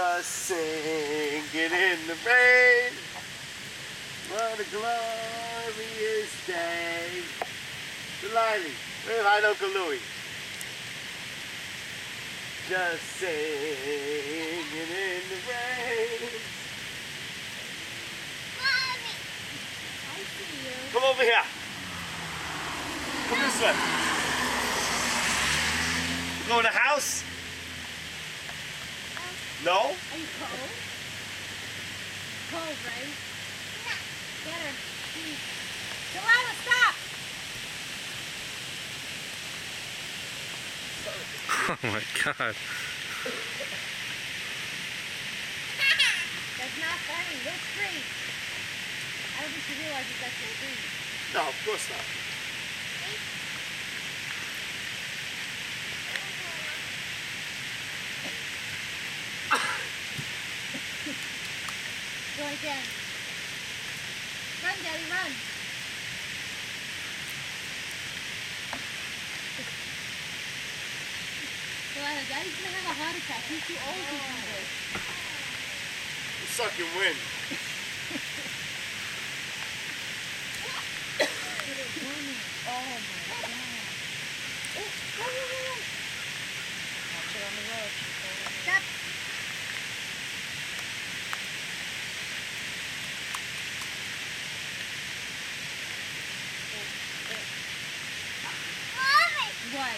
Just singing in the rain. What a glorious day. Delilah, where hide Uncle Louie? Just singing in the rain. Mommy, I see you. Come over here. Come this way. You go in the house? No? Are you cold? Cold, right? Get her. Delilah, stop! Oh my God. That's not funny. It's free. I don't think she realizes that's free. No, of course not. Go again. Run, Daddy, run. Delilah, Daddy's gonna have a heart attack. He's too old to do this. You're sucking wind. Oh my God. Watch her on the road. Stop. What?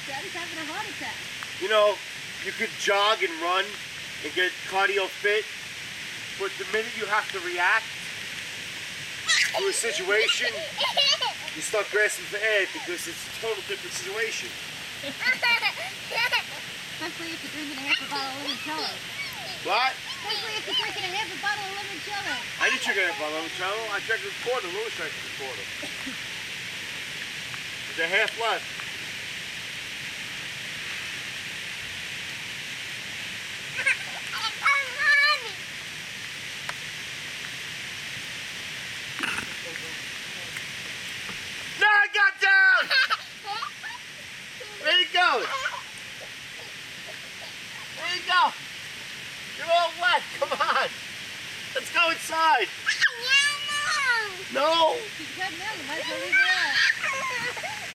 Daddy's having a heart attack. You know, you could jog and run and get cardio fit, but the minute you have to react to a situation, you start grasping for air because it's a total different situation. Especially if you're drinking a half a bottle of limoncello. What? Especially if you're drinking a half a bottle of limoncello. I didn't drink a bottle of limoncello. I drank a quarter. Louis drank a quarter. There's a half left. No, I got down! Where you going? Where you go? You're all wet. Come on. Let's go inside. No. She's good now. You might as well leave her out.